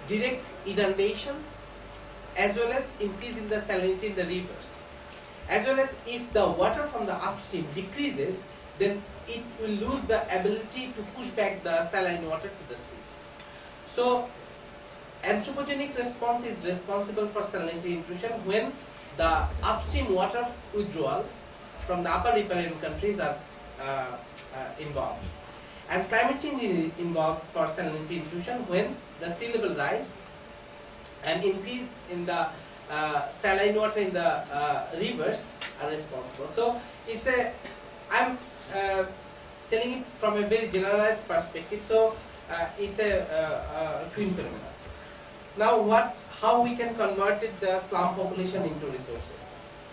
direct inundation, as well as increase in the salinity in the rivers. As well as if the water from the upstream decreases, then it will lose the ability to push back the saline water to the sea. So anthropogenic response is responsible for salinity intrusion when the upstream water withdrawal from the upper riparian countries are involved. And climate change is involved for salinity intrusion when the sea level rise and increase in the saline water in the rivers are responsible. So it's a, I'm telling it from a very generalized perspective. So it's a twin phenomenon. Now how we can convert the slum population into resources?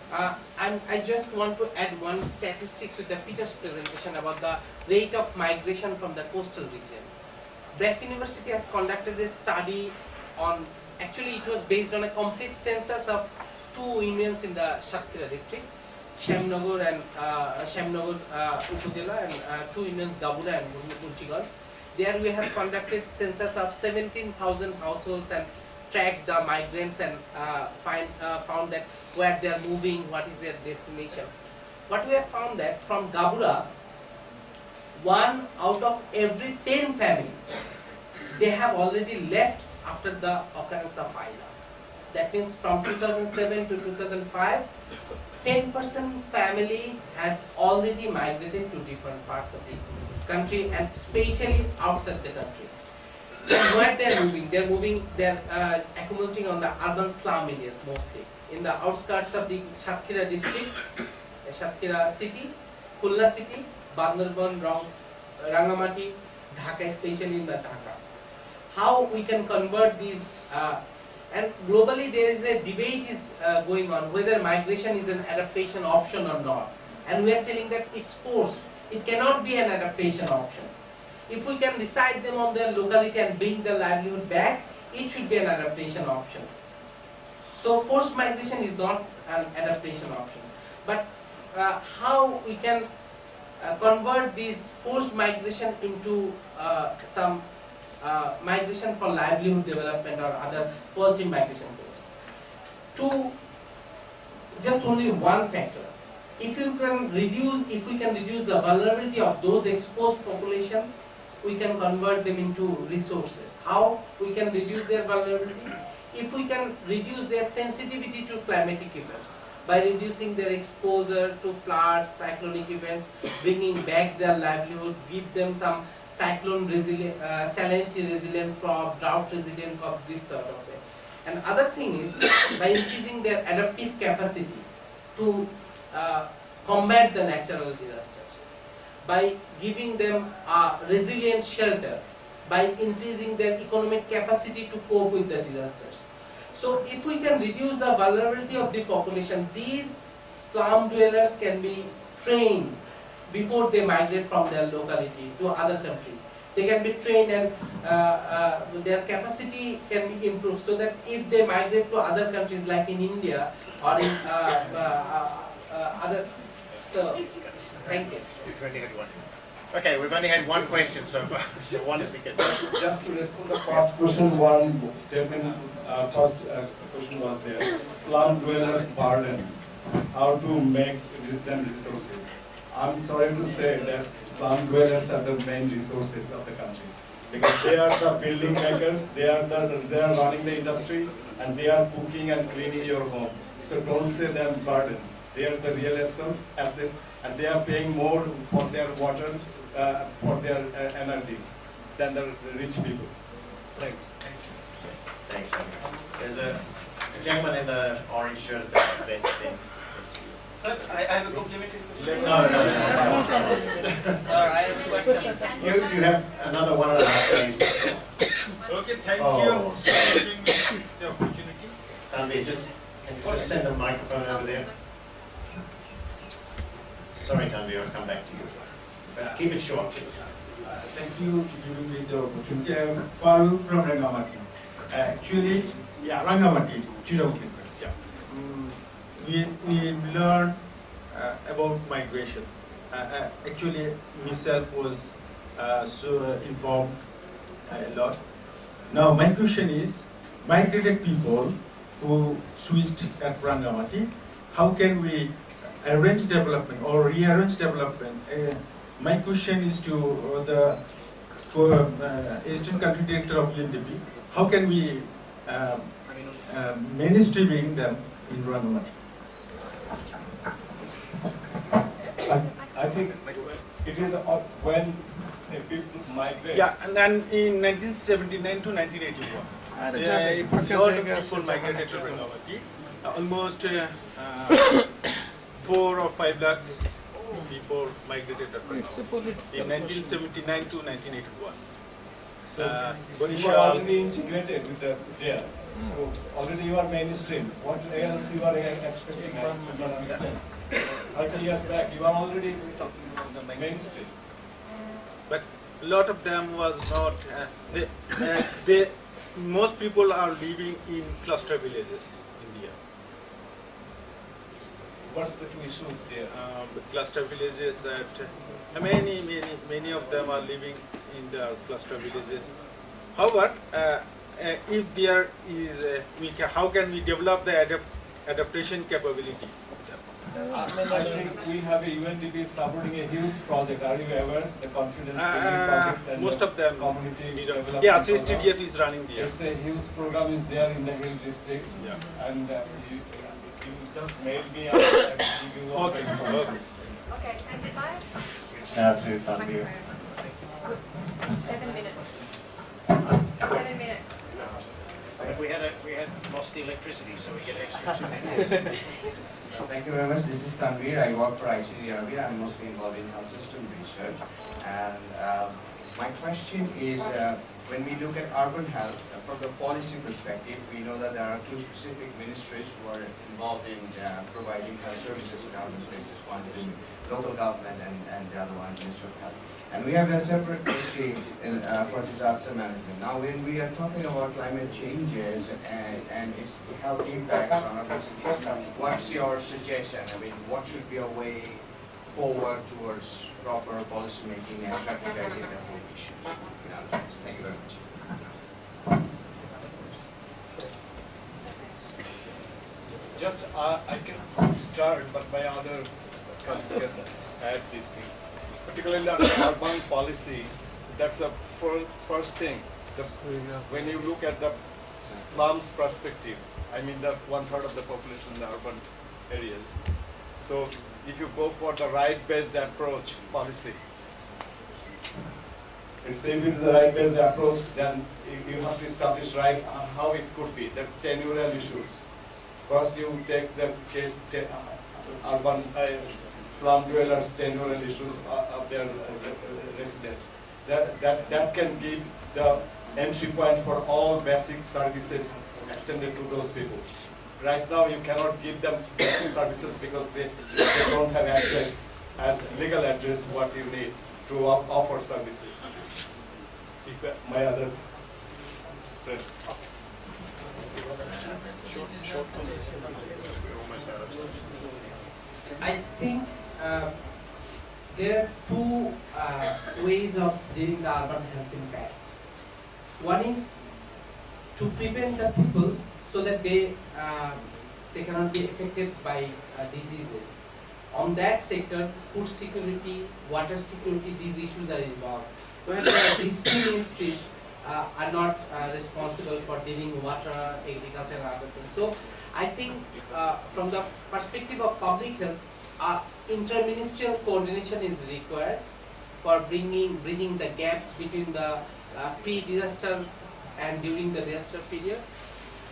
I just want to add one statistics with the Peter's presentation about the rate of migration from the coastal region. Breck University has conducted a study on, actually it was based on a complete census of 2 unions in the Satkhira district, Shyamnagar and Shyamnagar Upazila, and 2 unions, Gabura and Munchiganj. There we have conducted census of 17,000 households and tracked the migrants and found that where they are moving, what is their destination. What we have found that from Gabura, 1 out of every 10 families, they have already left after the occurrence of Aila. That means from 2007 to 2005, 10% family has already migrated to different parts of the country and especially outside the country. And where they're moving, they're accumulating on the urban slum areas mostly. In the outskirts of the Satkhira district, Satkhira city, Khulna city, Bandarban, Rangamati, Dhaka, especially in the Dhaka. How we can convert these, and globally there is a debate is going on whether migration is an adaptation option or not. And we are telling that it's forced. It cannot be an adaptation option. If we can reside them on their locality and bring their livelihood back, it should be an adaptation option. So forced migration is not an adaptation option. But how we can convert this forced migration into some migration for livelihood development or other positive migration process? Just only one factor. If we can reduce the vulnerability of those exposed population, we can convert them into resources. How we can reduce their vulnerability? If we can reduce their sensitivity to climatic events by reducing their exposure to floods, cyclonic events, bringing back their livelihood, give them some cyclone resilient, salinity resilient crop, drought resilient crop, this sort of way. And other thing is by increasing their adaptive capacity to combat the natural disasters, by giving them a resilient shelter, by increasing their economic capacity to cope with the disasters. So if we can reduce the vulnerability of the population, these slum dwellers can be trained before they migrate from their locality to other countries. They can be trained and their capacity can be improved so that if they migrate to other countries like in India or in other, so thank you. Okay, we've only had one question so far, so one speaker. Just to respond to the first question, one statement, first question was there. Slum dwellers burden, how to make them resources. I'm sorry to say that slum dwellers are the main resources of the country. Because they are the building makers, they are running the industry, and they are cooking and cleaning your home. So don't say them burden. They are the real asset, and they are paying more for their water, for their energy than the rich people. Thanks. Thanks, Andrew. There's a gentleman in the orange shirt at the back. Sir, I have a complimentary question. No. Sir, I have a question. You have another 1.5 days. Okay, thank Oh. you for giving me the opportunity. Tanvi, can you just send the microphone over there? Sorry, Tanvi, I'll come back to you. But keep it short, please. Thank you for giving me the opportunity. I am Farooq from Rangamati. Actually, Rangamati, Chirau campus. We learned about migration. Actually, myself was so informed a lot. Now, my question is, migrated people who switched at Rangamati, how can we arrange development or rearrange development? My question is to the Eastern Country Director of UNDP. How can we mainstreaming them in Rangamati? I think it is when people migrate. Yeah, and then in 1979 to 1981, a lot of people migrated to Rangamati. Almost 4 or 5 lakhs people migrated to Rangamati in 1979 to 1981. So you are already integrated with the there. So already you are mainstream. What else you are expecting to this extent? 30 years back, you are already mainstream. But a lot of them was not. Most people are living in cluster villages in India. What's the two issues there? Cluster villages that many of them are living in the cluster villages. However, if there is, how can we develop the adaptation capability? I think we have a UNDP supporting a huge project. Are you aware? The confidence building project and most of them community development. Yeah, program. CSTDF is running there. It's a huge program is there in the hill districts. Yeah. And you just mail me and I will give you all the Okay. information. Okay, and goodbye. Absolutely, thank you. 7 minutes. 7 minutes. But we had lost the electricity, so we get extra 2 minutes. Thank you very much. This is Tanvir. I work for ICDRB. I'm mostly involved in health system research. And my question is, when we look at urban health, from the policy perspective, we know that there are 2 specific ministries who are involved in providing health services in urban spaces. One is in local government and the other one is Ministry of Health. And we have a separate ministry for disaster management. Now, when we are talking about climate changes and its health impacts on our cities, what's your suggestion? I mean, what should be a way forward towards proper policy making and strategizing the whole issue? Thank you very much. Just I can start, but my other colleagues can add this thing. Particularly on urban policy, that's the first thing. So when you look at the slums perspective, I mean that 1/3 of the population in the urban areas. So if you go for the right-based approach policy, if it is the right-based approach, then you have to establish right how it could be. That's tenure issues. First, you take the case urban slum dwellers tenure issues of their residents. That can give the entry point for all basic services extended to those people. Right now, you cannot give them basic services because they don't have address as legal address what you need to offer services. If my other friends. I think there are 2 ways of dealing the urban health impacts. One is to prevent the peoples so that they cannot be affected by diseases. On that sector, food security, water security, these issues are involved. Whereas these 2 ministries are not responsible for dealing water, agriculture, and other things. So I think from the perspective of public health, interministerial coordination is required for bridging the gaps between the pre-disaster and during the disaster period.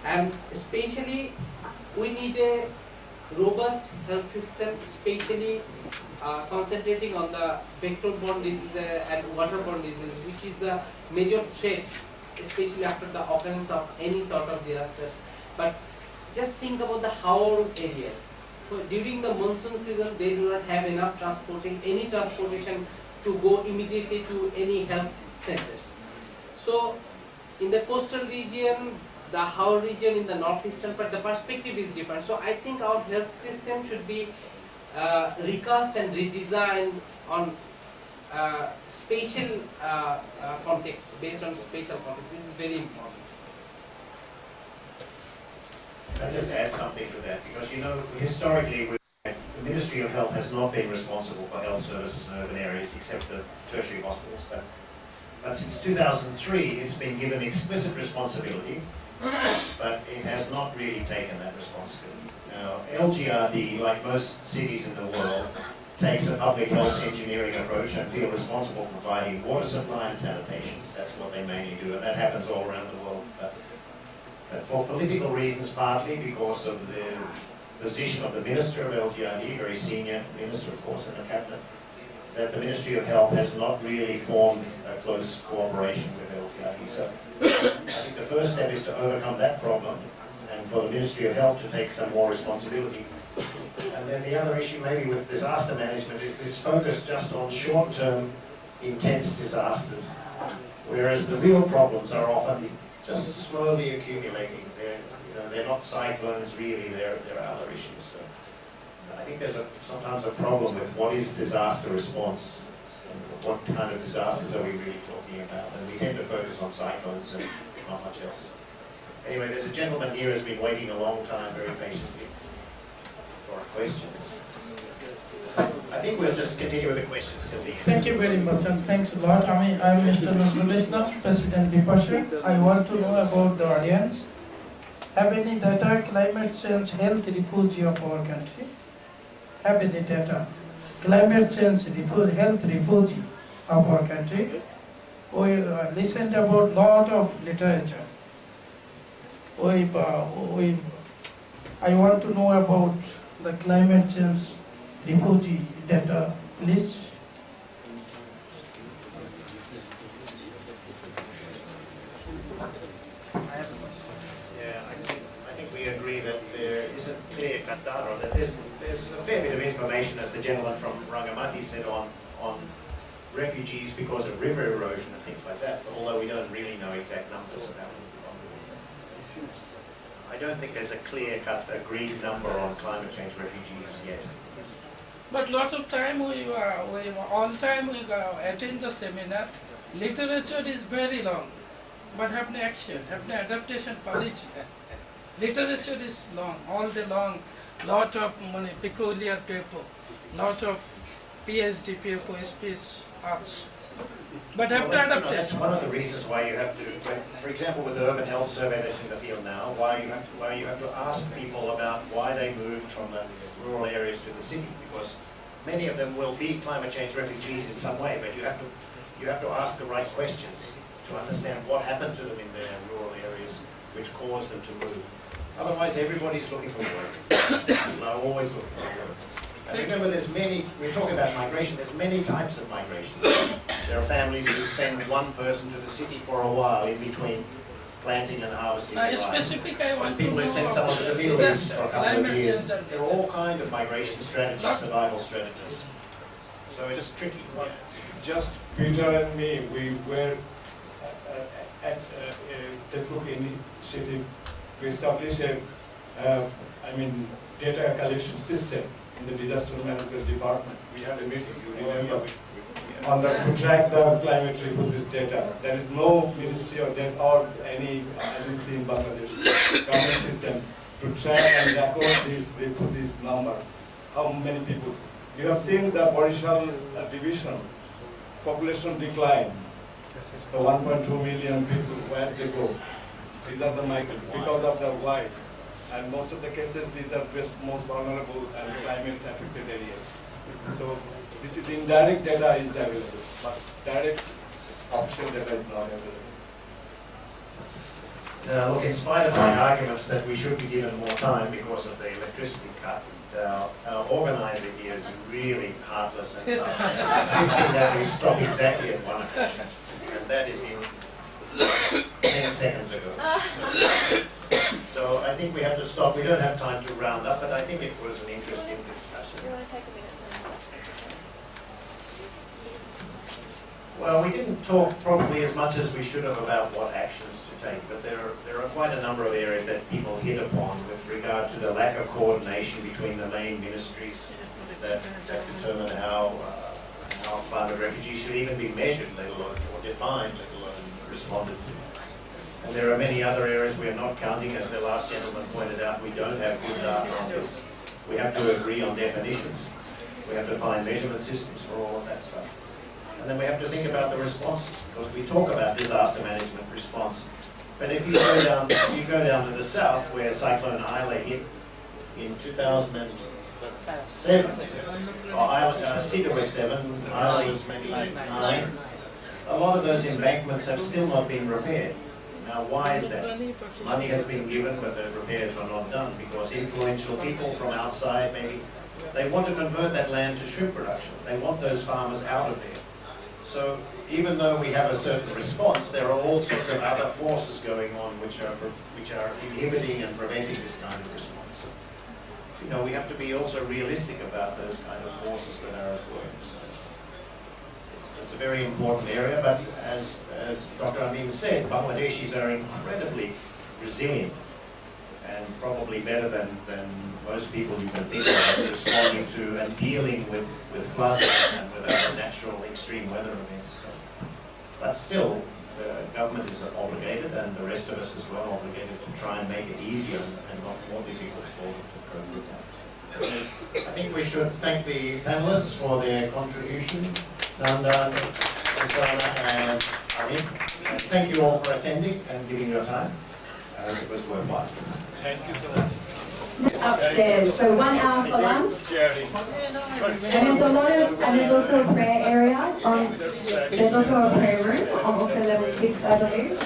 And especially, we need a robust health system, especially concentrating on the vector-borne diseases and waterborne diseases, which is the major threat, especially after the occurrence of any sort of disasters. But just think about the Haur areas. So during the monsoon season, they do not have enough transportation to go immediately to any health centers. So in the coastal region, the Haur region in the northeastern part, the perspective is different. So I think our health system should be recast and redesigned on spatial context, based on spatial context. This is very important. I'll just add something to that, because you know, historically, the Ministry of Health has not been responsible for health services in urban areas except the tertiary hospitals. But since 2003, it's been given explicit responsibility, but it has not really taken that responsibility. Now, LGRD, like most cities in the world, takes a public health engineering approach and feel responsible for providing water supply and sanitation. That's what they mainly do, and that happens all around the world. But for political reasons, partly because of the position of the Minister of LGRD, very senior minister, of course, in the cabinet, that the Ministry of Health has not really formed a close cooperation with LGRD. So I think the first step is to overcome that problem and for the Ministry of Health to take some more responsibility. And then the other issue maybe with disaster management is this focus just on short-term intense disasters, whereas the real problems are often just slowly accumulating. They're not cyclones really, they're other issues. So I think there's sometimes a problem with what is disaster response and what kind of disasters are we really talking about, and we tend to focus on cyclones and not much else. Anyway, there's a gentleman here who's been waiting a long time very patiently for a question. I think we'll just continue with the questions till the end. Thank you very much, and thanks a lot. I'm Mr. Nazrul, President Departure. I want to know about the audience. Have any data climate change health refugee of our country? Have any data climate change health refugee of our country? We listened about lot of literature. I want to know about the climate change refugee data, please. Yeah, I think we agree that there isn't clear-cut data on that. There's a fair bit of information, as the gentleman from Rangamati said, on refugees because of river erosion and things like that, although we don't really know exact numbers about it. I don't think there's a clear-cut agreed number on climate change refugees yet. But lot of time we all time we attend the seminar. Literature is very long, but have no action, have no adaptation policy. Literature is long, all day long. Lot of peculiar paper, lot of PhD paper, speech arts. But have no adaptation. That's one of the reasons why you have to, for example, with the urban health survey that's in the field now, why you have to ask people about why they moved from the rural areas to the city, because many of them will be climate change refugees in some way, but you have to ask the right questions to understand what happened to them in their rural areas, which caused them to move. Otherwise, everybody's looking for work. People are always looking for work. And remember, we're talking about migration, there's many types of migration. There are families who send one person to the city for a while in between planting and harvesting. Specific, I want people who send someone to the Middle East for a couple of years. There are all kinds of migration strategies, survival strategies. So it's tricky. Just Peter and me, we were at a Tepuk initiative to establish a, data collection system in the disaster management department. We had a meeting, you remember, to track the climate refugees data. There is no ministry or any agency in Bangladesh government system to track and record this refugees number. How many people? You have seen the Borishal division, population decline. The 1.2 million people, where they go? These are the migrants because of the why. And most of the cases, these are most vulnerable and climate affected areas. So this is indirect data is available, but direct official data is not available. Look, in spite of my arguments that we should be given more time because of the electricity cut, our organizer here is really heartless and insisting that we stop exactly at 1 o'clock. And that is in 10 seconds ago. So I think we have to stop. We don't have time to round up, but I think it was an interesting discussion. Do you want to take a minute to Well, we didn't talk probably as much as we should have about what actions to take, but there are quite a number of areas that people hit upon with regard to the lack of coordination between the main ministries that determine how climate refugees should even be measured, let alone, or defined, let alone responded to. And there are many other areas we are not counting, as the last gentleman pointed out. We don't have good data on this. We have to agree on definitions. We have to find measurement systems for all of that stuff. And then we have to think about the responses, because we talk about disaster management response. But if you go down to the south, where Cyclone Isla hit in 2007, Sita was 7, Isla was maybe 9. A lot of those embankments have still not been repaired. Now, why is that? Money has been given, but the repairs were not done because influential people from outside, maybe, they want to convert that land to shrimp production. They want those farmers out of there. So even though we have a certain response, there are all sorts of other forces going on which are inhibiting and preventing this kind of response. You know, we have to be also realistic about those kind of forces that are at work. It's a very important area, but as Dr. Amin said, Bangladeshis are incredibly resilient and probably better than most people you can think of responding to and dealing with floods and with other natural extreme weather events. But still, the government is obligated, and the rest of us as well, obligated to try and make it easier and not more difficult for them to cope with that. I think we should thank the panelists for their contribution. Nandan, Susanna, and Amin. Thank you all for attending and giving your time. It was worthwhile. Thank you so much. Upstairs, so 1 hour for lunch. And there's also a prayer area. There's also a prayer room on also level 6, I believe.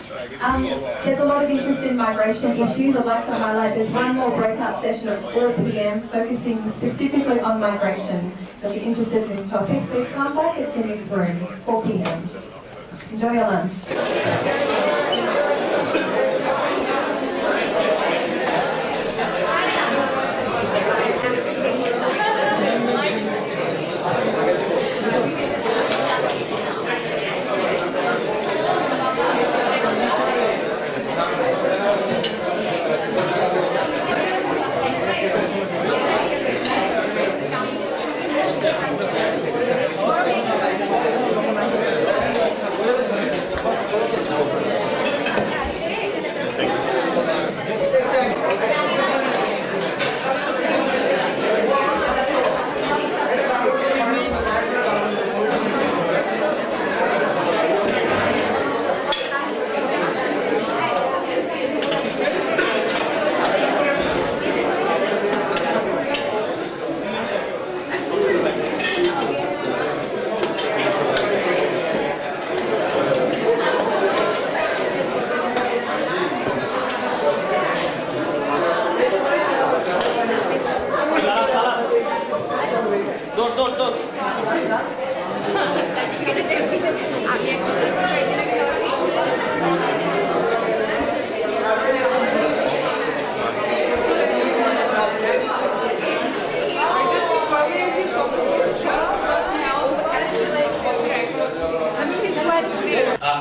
There's a lot of interest in migration issues. I'd like to highlight there's one more breakout session at 4 p.m. focusing specifically on migration. So if you're interested in this topic, please come back. It's in this room, 4 p.m. Enjoy your lunch.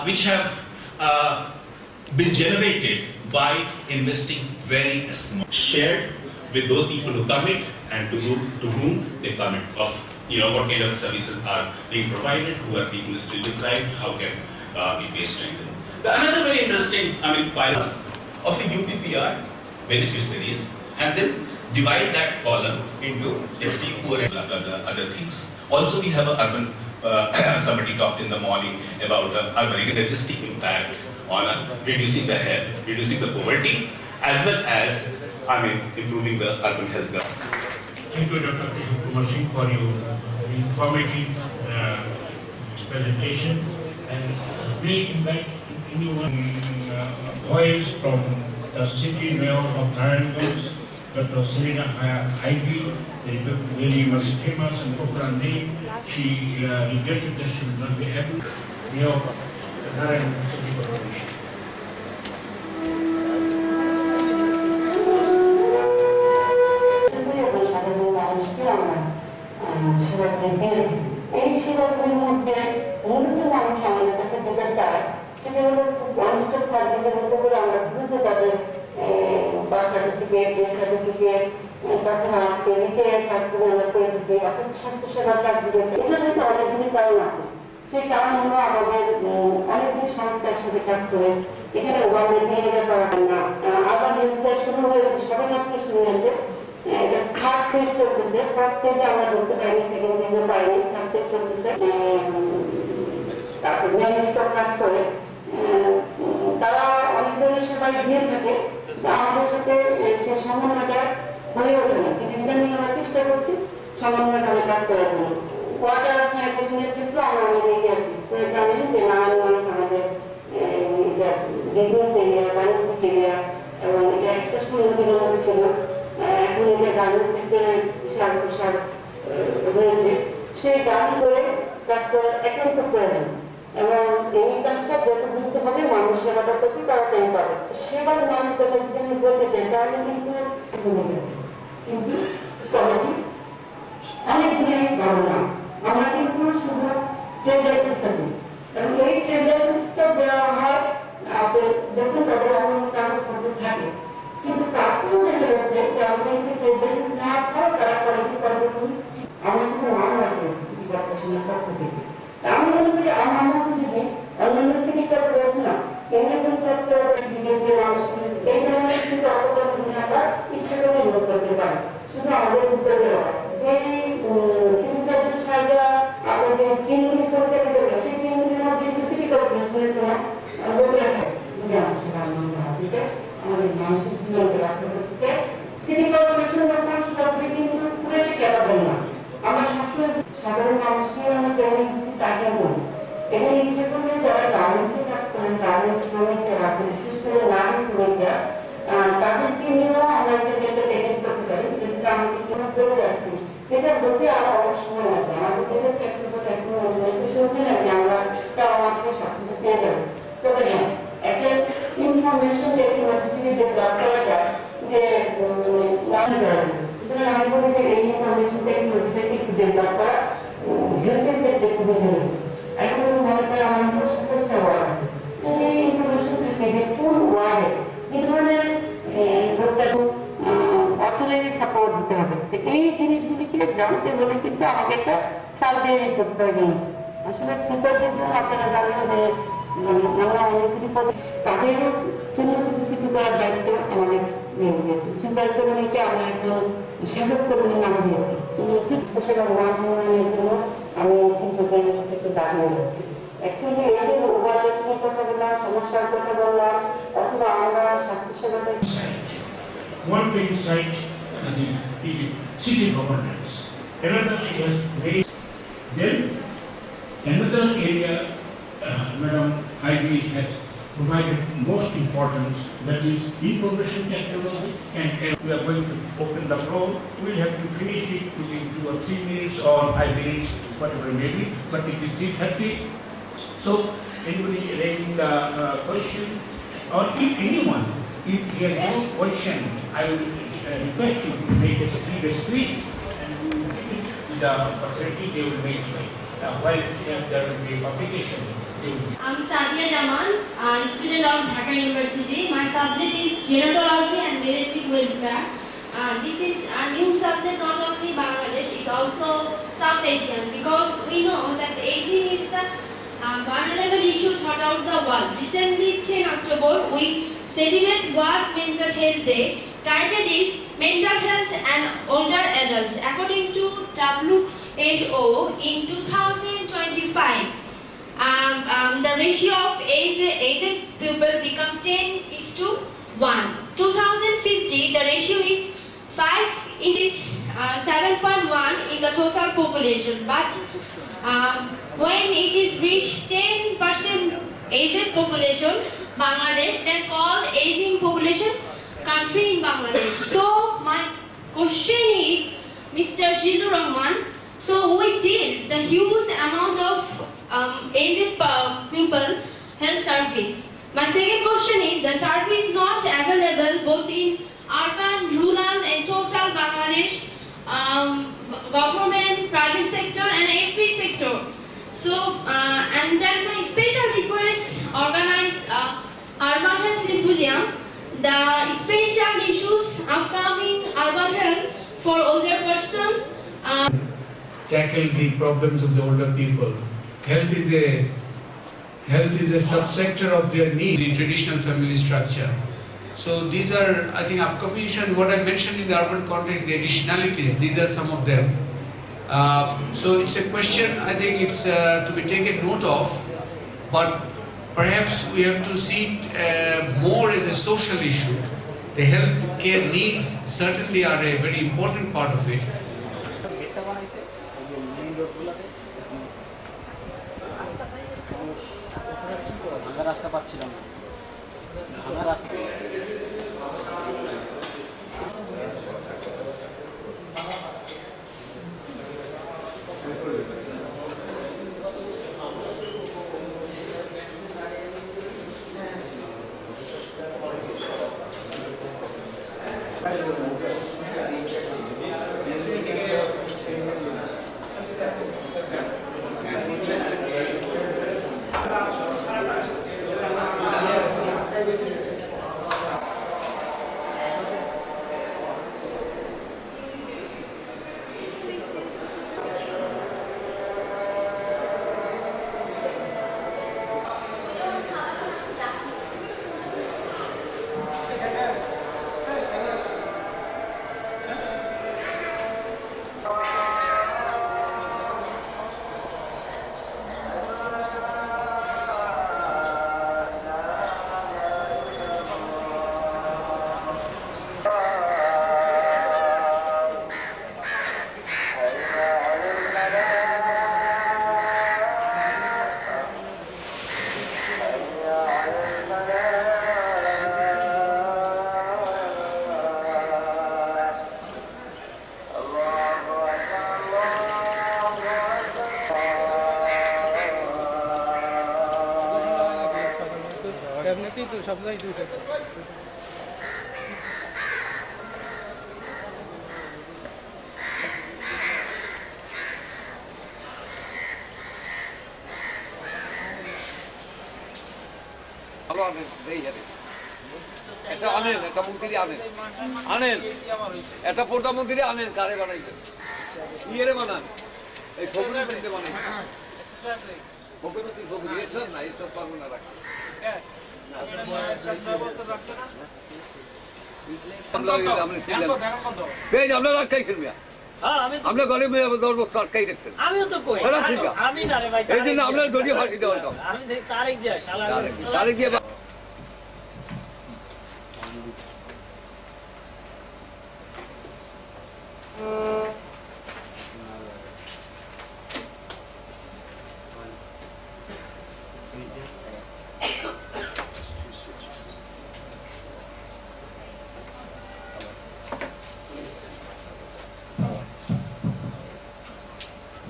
Which have been generated by investing very small, shared with those people who commit and to whom they commit of what kind of services are being provided, who are people still deprived, how can it be strengthened. Another very interesting pilot of a UPPR beneficiaries, and then divide that column into extreme poor and other things. Also we have an urban somebody talked in the morning about urban logistic impact on reducing the health, reducing the poverty, as well as improving the urban health. Thank you, Dr. Kumar Singh, for your informative presentation, and we invite anyone voice from the city mayor of Narayanganj, Dr. Selina Ivy, very much famous and popular name. She regretted that she will not be able to mayor of Narayanganj City Corporation. এই শিরাগুলির মধ্যে মূলত মানুষ আমাদের কাছে যেটা চায় সেটা হলো মানুষের সার্ভিসের মধ্যে করে আমরা দ্রুত তাদের বার্থ সার্টিফিকেট, ডেথ সার্টিফিকেট, তাছাড়া রিটায়ার সার্টিফিকেট আমরা করে দিতে, অর্থাৎ স্বাস্থ্যসেবা সার্টিফিকেট, এগুলো কিন্তু অনেকগুলি কারণ আছে। সেই কারণ হলো আমাদের অনেকগুলি সংস্থা একসাথে কাজ করে এখানে ওভাবে দিয়ে যেতে পারেন না। আবার যেটা শুরু হয়েছে সবে মাত্র শুরু হয়েছে, এটা থার্ড ফেজ চলতেছে। ফার্স্ট ফেজে আমরা ঢুকতে পারিনি, সেকেন্ড ফেজে পাইনি, থার্ড ফেজ চলতেছে। তারপর ম্যানেজমেন্ট কাজ করে তারা অনেক ধরনের সবাই দিয়ে থাকে, আমাদের সাথে সে সমন্বয়টা হয়ে ওঠে না, কিন্তু ইদানিং আমরা চেষ্টা করছি সমন্বয়ভাবে কাজ করার জন্য। ওয়াটার স্যানিটেশনের ক্ষেত্রে আমরা অনেক এগিয়ে আছি। জানেন যে নানান মানুষ আমাদের বিজনেস এরিয়া, বাণিজ্যিক এরিয়া, এবং এটা একটা সুন্দর ছিল, এখন এটা গার্মেন্টস সেক্টরে বিশাল বিশাল রয়েছে। সেই গাড়ি করে কাজ করার একান্ত প্রয়োজন, এবং এই কাজটা যত দ্রুত হবে মানুষ সেবাটা তত তাড়াতাড়ি পাবে। সেবার মানুষ যত যদি বলতে চাই তাহলে কিন্তু অনেকগুলি ধারণা আমরা কিন্তু শুধু ট্রেড লাইসেন্স, এবং এই ট্রেড লাইসেন্সটা দেওয়া হয় যখন তাদের এমন কাগজপত্র থাকে, কিন্তু তারপরেও দেখা যাচ্ছে যে আমরা কিন্তু ট্রেড লাইসেন্স নেওয়ার পর তারা করে কি করবে, আমরা কিন্তু মামলা করেছি কর্পোরেশনের পক্ষ থেকে। আমি মনে করি আমরা যদি অন্যান্য থেকে কর্পোরেশন এরকম বিদেশের মানুষ এই ধরনের কিন্তু অপরাধ ইচ্ছা করে লোক করতে পারে, শুধু আমাদের উত্তর দেওয়া যে ফিজিক্যাল সাহায্য আমাদের ট্রেনগুলি করতে গেলে সেই ট্রেনগুলির মধ্যে সিটি কর্পোরেশনের কোনো আমাদের মানুষের জীবনকে রাখতে হচ্ছে। সিটি কর্পোরেশন যখন সবগুলি কিন্তু পুরো কেনাবেন না, আমরা সবসময় সাধারণ মানুষকে আমরা ট্রেনিং দিচ্ছি তাকে বলি। এখানে ইচ্ছে করলে যারা গার্মেন্টসে কাজ করেন, গার্মেন্টস শ্রমিকরা আছেন, বিশেষ করে নারী শ্রমিকরা, তাদেরকে নিয়েও আমরা একটা ট্রেনিং করতে পারি, যেটা আমাকে কোনো করে যাচ্ছি। এটা বলতে আরো অনেক সময় আছে, আমাদের দেশের চলছে না যে আমরা তারা মাত্র সবকিছু পেয়ে যাবো। তবে হ্যাঁ, একটা ইনফরমেশন টেকনোলজি ডেভেলপ করা যায় যে আমি বলি যে এই ইনফরমেশন টেকনোলজিটা একটু ডেভেলপ করা হেলথের ক্ষেত্রে খুবই জরুরি। এখন মনে করেন আমার সেবা আছে, এই ইনফরমেশন থেকে যে কোন ওয়ার্ডে এই ধরনের অর্থনৈতিক সাপোর্ট দিতে হবে, এই জিনিসগুলিকে জানতে হলে কিন্তু আমাকে একটা সার্ভে করতে প্রয়োজন। আসলে সুপারদের জন্য আপনারা জানেন যে আমরা অনেক কিছু তাদেরও জন্য কিছু করার দায়িত্ব আমাদের নিয়ে গিয়েছে। সুপার কর্মীকে আমরা একজন সেবক কর্মীর নাম দিয়েছি, সেটা মান উন্নয়নের জন্য আমি কিন্তু থেকে দাঁড়িয়ে যাচ্ছি। অ্যাকচুয়ালি এই যে উপার্জনের কথা বললাম, সমস্যার কথা বললাম, অথবা আমরা স্বাস্থ্যসেবাতে one thing side the city governance, another she has made. Then another area, Madam Ivy has provided most importance, that is information technology, and we are going to open the floor. We'll have to finish it within 2 or 3 minutes, or 5 minutes, whatever it may be, but it is 3:30. So anybody raising the question, or if anyone, if he has no question, I will request you to make a speech, and we will give it to the authority. They will make it. While there will be publication, they will be. I'm Sadia Jaman, a student of Dhaka University. My subject is gerontology and military welfare. This is a new subject, not only Bangladesh, it also South Asian, because we know that aging is the vulnerable issue throughout the world. Recently, 10 October, we celebrate World Mental Health Day. Title is Mental Health and Older Adults. According to WHO, in 2025, the ratio of aged people become 10:1. 2050, the ratio is 5. It is 7.1 in the total population. But when it is reached 10% aged population, Bangladesh, then called aging population country in Bangladesh. So my question is, Mr. Zilur Rahman, so we deal the huge amount of aged people health service. My second question is, the service not available both in urban, rural and total Bangladesh, government, private sector and every sector. So, and then my special request, organize Urban Health Symposium, the special issues upcoming urban health for older person. Tackle the problems of the older people. Health is a health is a subsector of their need in traditional family structure. So these are, I think, upcoming, what I mentioned in the urban context, the additionalities, these are some of them. So it's a question, I think it's to be taken note of, but perhaps we have to see it more as a social issue. The health care needs certainly are a very important part of it. এটা প্রধানমন্ত্রী আনেন কারে বানাইবেন ইয়েরে বানান এই খবরের মধ্যে বানাই খবর এসব না এসব পারবো না রাখি আমরা রাখাইছেন মিয়া আমরা গরিব মেয়ে 10 বছর আটকাই রাখছেন আমিও তো কই আমি না রে ভাই এই জন্য আপনার দলীয় ফাঁসি দেওয়া আমি তারেক যে শালা তারেক দিয়ে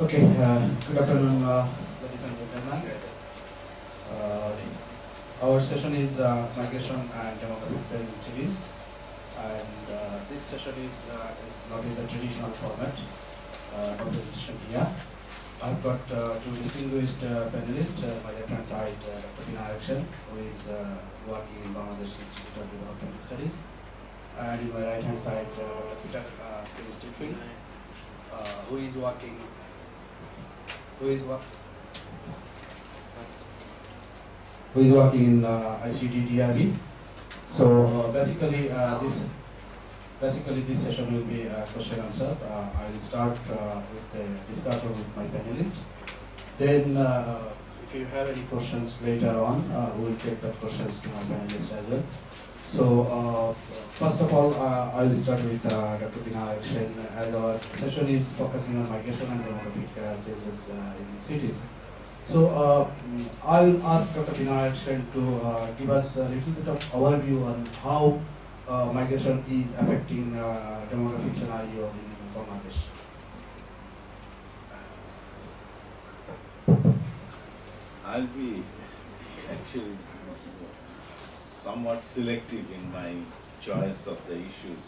Okay, good afternoon, ladies and gentlemen. Our session is migration and demographic change in cities, and this session is not in the traditional format, not the session here. I've got two distinguished panelists. My left hand side, Dr. Bina Action, who is working in Bangladesh Institute of Development Studies, and in my right hand side, Peter Stephen, who is working. Who is working in ICT DRB. So basically this session will be question answer. I will start with the discussion with my panelists. Then if you have any questions later on, we will take that questions to my panelists as well. So first of all, I will start with Dr. Bina Action, as our session is focusing on migration and demographic changes in cities. So I'll ask Dr. Bina Action to give us a little bit of overview on how migration is affecting demographic scenario in Bangladesh. I'll be actually somewhat selective in my choice of the issues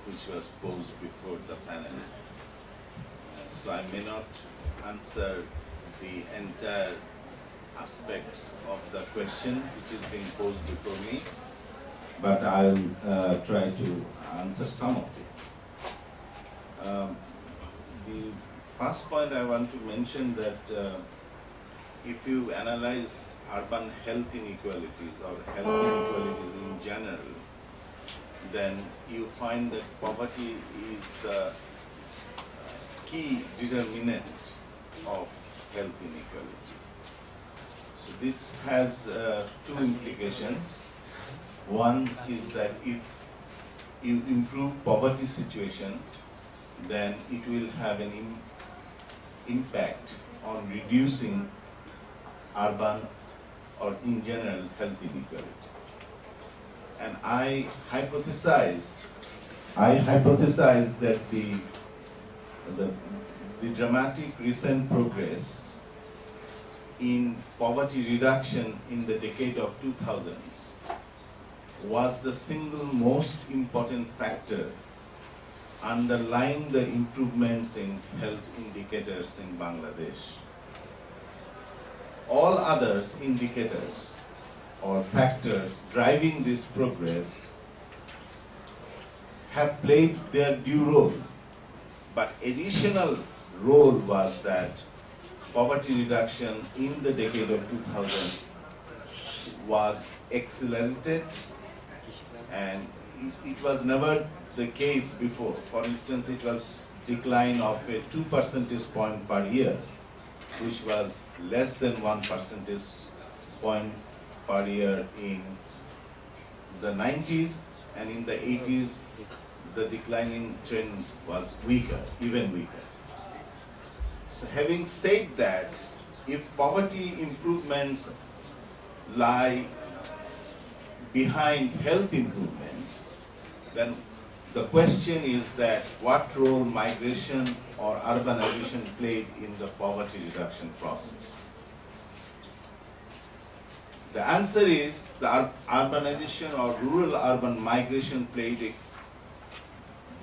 which was posed before the panel. So I may not answer the entire aspects of the question which is being posed before me, but I'll try to answer some of it. The first point I want to mention that if you analyze urban health inequalities or health inequalities in general, then you find that poverty is the key determinant of health inequality. So this has two implications. One is that if you improve poverty situation, then it will have an impact on reducing urban or in general health inequality. And I hypothesized that the dramatic recent progress in poverty reduction in the decade of 2000s was the single most important factor underlying the improvements in health indicators in Bangladesh. All other indicators or factors driving this progress have played their due role, but additional role was that poverty reduction in the decade of 2000 was accelerated, and it was never the case before. For instance, it was decline of a 2 percentage point per year, which was less than 1 percentage point per year in the 90s, and in the 80s the declining trend was weaker, even weaker. So having said that, if poverty improvements lie behind health improvements, then the question is that what role migration or urbanization played in the poverty reduction process. The answer is the urbanization or rural-urban migration played a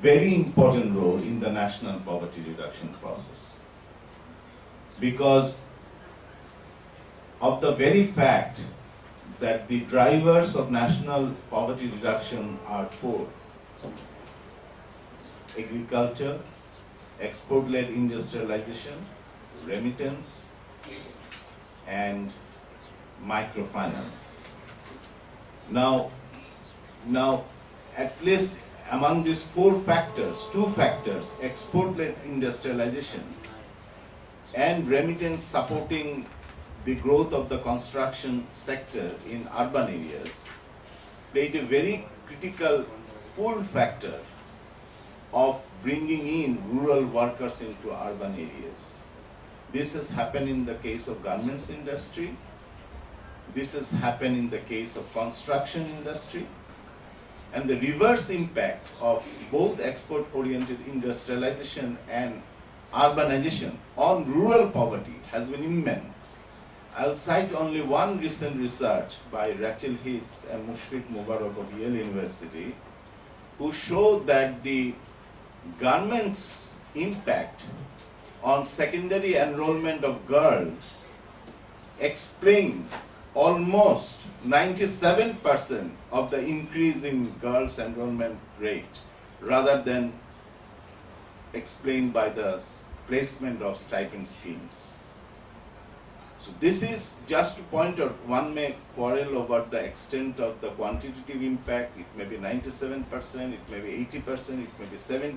very important role in the national poverty reduction process, because of the very fact that the drivers of national poverty reduction are four: agriculture, export-led industrialization, remittance, and microfinance. Now, at least among these four factors, two factors, export-led industrialization and remittance supporting the growth of the construction sector in urban areas, played a very critical pull factor of bringing in rural workers into urban areas. This has happened in the case of garments industry. This has happened in the case of construction industry. And the reverse impact of both export-oriented industrialization and urbanization on rural poverty has been immense. I'll cite only one recent research by Rachel Heath and Mushfiq Mubarak of Yale University, who showed that the government's impact on secondary enrollment of girls explained almost 97% of the increase in girls' enrollment rate, rather than explained by the placement of stipend schemes. So this is just to point out, one may quarrel over the extent of the quantitative impact. It may be 97%, it may be 80%, it may be 70%.